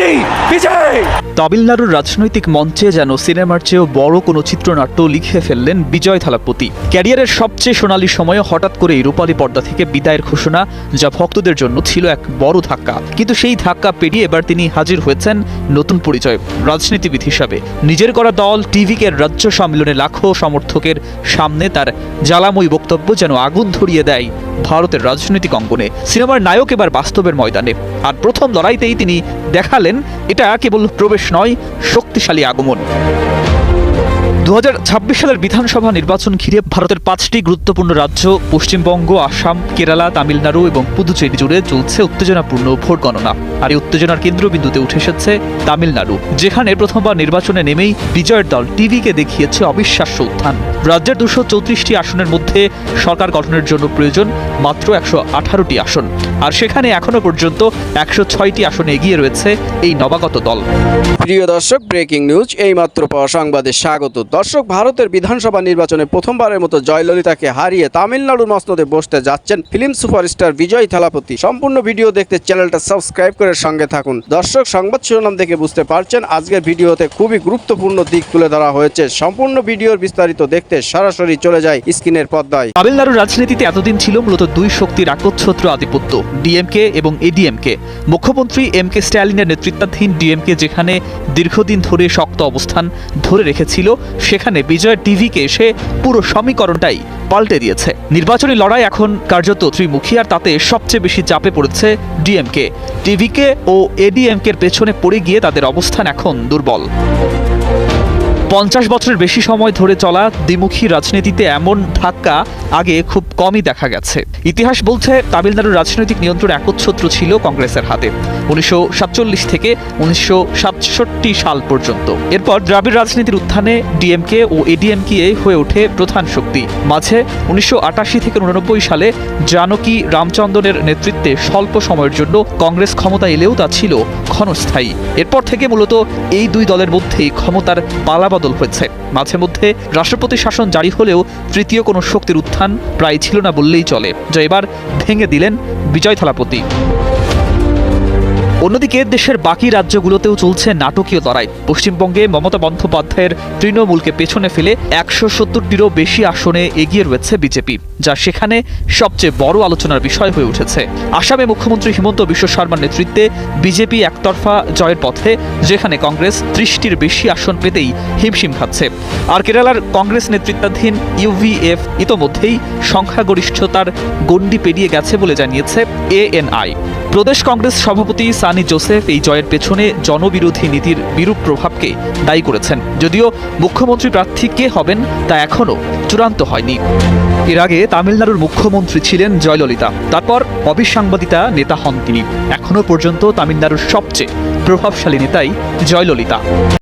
থালাপতি বিজয়। তামিলনাড়ুর রাজনৈতিক মঞ্চে যেন সিনেমার চেয়েও বড় কোনো চিত্রনাট্য লিখে ফেললেন বিজয় থালাপতি। ক্যারিয়ারের সবচেয়ে সোনালী সময়ে হঠাৎ করে রূপালী পর্দা থেকে বিদায়ের ঘোষণা, যা ভক্তদের জন্য ছিল এক বড় ধাক্কা। কিন্তু সেই ধাক্কা পেরিয়ে এবার তিনি হাজির হয়েছেন নতুন পরিচয়, রাজনীতিবিদ হিসাবে। নিজের করা দল টিভিকে রাজ্য সম্মেলনে লাখো সমর্থকের সামনে তার জ্বালাময়ী বক্তব্য যেন আগুন ধরিয়ে দেয় ভারতের রাজনৈতিক অঙ্গনে। সিনেমার নায়ক এবার বাস্তবের ময়দানে, আর প্রথম লড়াইতেই তিনি দেখালেন এটা কেবল প্রবেশ নয়, শক্তিশালী আগমন। 2026 সালের বিধানসভা নির্বাচন ঘিরে ভারতের 5টি গুরুত্বপূর্ণ রাজ্য পশ্চিমবঙ্গ, আসাম, কেরালা, তামিলনাড়ু এবং পুদুচেরি জুড়ে চলছে উত্তেজনাপূর্ণ ভোট গণনা। আর এই উত্তেজনার কেন্দ্রবিন্দুতে উঠে এসেছে তামিলনাড়ু, যেখানে প্রথমবার নির্বাচনে নেমেই বিজয়ের দল টিভিকে দেখিয়েছে অবিশ্বাস্য উত্থান। রাজ্যের 234টি আসনের মধ্যে সরকার গঠনের জন্য প্রয়োজন মাত্র 118টি আসন, আর সেখানে এখনো পর্যন্ত 106টি আসনে এগিয়ে রয়েছে এই নবাগত দল। প্রিয় দর্শক, ব্রেকিং নিউজ এইমাত্র পাওয়া সংবাদে স্বাগত। দর্শক, ভারতের বিধানসভা নির্বাচনে প্রথমবারের মতো জয়ললিতাকে হারিয়ে তামিলনাড়ুর মসনদে বসতে যাচ্ছেন ফিল্ম সুপারস্টার বিজয় থালাপতি। সম্পূর্ণ ভিডিও দেখতে চ্যানেলটা সাবস্ক্রাইব করে সঙ্গে থাকুন। দর্শক, সংবাদ শিরোনাম দেখে বুঝতে পারছেন আজকের ভিডিওতে খুবই গুরুত্বপূর্ণ দিক তুলে ধরা হয়েছে। সম্পূর্ণ ভিডিওর বিস্তারিত দেখতে সরাসরি চলে যায় স্ক্রিনের পর্দায়। তামিলনাড়ুর রাজনীতিতে এতদিন ছিল মূলত দুই শক্তির একচ্ছত্র আধিপত্য, ডিএমকে এবং এডিএমকে। মুখ্যমন্ত্রী এমকে স্ট্যালিনের নেতৃত্বাধীন ডিএমকে যেখানে দীর্ঘদিন ধরে শক্ত অবস্থান ধরে রেখেছিল, সেখানে বিজয় টিভিকে এসে পুরো সমীকরণটাই পাল্টে দিয়েছে। নির্বাচনী লড়াই এখন কার্যত ত্রিমুখী, আর তাতে সবচেয়ে বেশি চাপে পড়েছে ডিএমকে। টিভিকে ও এডিএমকের পেছনে পড়ে গিয়ে তাদের অবস্থান এখন দুর্বল। 50 বছরের বেশি সময় ধরে চলা দ্বিমুখী রাজনীতিতে এমন ধাক্কা আগে খুব কমই দেখা গেছে। ইতিহাস বলছে তামিলনাড়ুর রাজনৈতিক নিয়ন্ত্রণ একচ্ছত্র ছিল কংগ্রেসের হাতে 1947 থেকে 1967 সাল পর্যন্ত। এরপর দ্রাবিড় রাজনীতির উত্থানে ডিএমকে ও এডিএমকে হয়ে ওঠে প্রধান শক্তি। মাঝে 1988 থেকে 1989 সালে জানকী রামচন্দ্রনের নেতৃত্বে স্বল্প সময়ের জন্য কংগ্রেস ক্ষমতা এলেও তা ছিল ক্ষণস্থায়ী। এরপর থেকে মূলত এই দুই দলের মধ্যেই ক্ষমতার পালাবদল হয়েছে। মাঝে মধ্যে রাষ্ট্রপতি শাসন জারি হলেও তৃতীয় কোনো শক্তির উত্থান প্রায় ছিল না বললেই চলে, যা এবার ভেঙে দিলেন বিজয় থালাপতি। অন্যদিকে দেশের বাকি রাজ্যগুলোতেও চলছে নাটকীয় লড়াই। পশ্চিমবঙ্গে মমতা বন্দ্যোপাধ্যায়ের তৃণমূলকে পেছনে ফেলে 170টিরও বেশি আসনে এগিয়ে রয়েছে বিজেপি, যা সেখানে সবচেয়ে বড় আলোচনার বিষয় হয়ে উঠেছে। আসামে মুখ্যমন্ত্রী হিমন্ত বিশ্ব শর্মার নেতৃত্বে বিজেপি একতরফা জয়ের পথে, যেখানে কংগ্রেস 30টির বেশি আসন পেতেই হিমশিম খাচ্ছে। আর কেরালার কংগ্রেস নেতৃত্বাধীন ইউভিএফ ইতোমধ্যেই সংখ্যাগরিষ্ঠতার গণ্ডি পেরিয়ে গেছে বলে জানিয়েছে এএনআই। প্রদেশ কংগ্রেস সভাপতি সানি জোসেফ এই জয়ের পেছনে জনবিরোধী নীতির বিরূপ প্রভাবকে দায়ী করেছেন, যদিও মুখ্যমন্ত্রী প্রার্থী কে হবেন তা এখনও চূড়ান্ত হয়নি। এর আগে তামিলনাড়ুর মুখ্যমন্ত্রী ছিলেন জয়ললিতা, তারপর অবিসাংবাদিতা নেতা হন তিনি। এখনও পর্যন্ত তামিলনাড়ুর সবচেয়ে প্রভাবশালী নেতাই জয়ললিতা।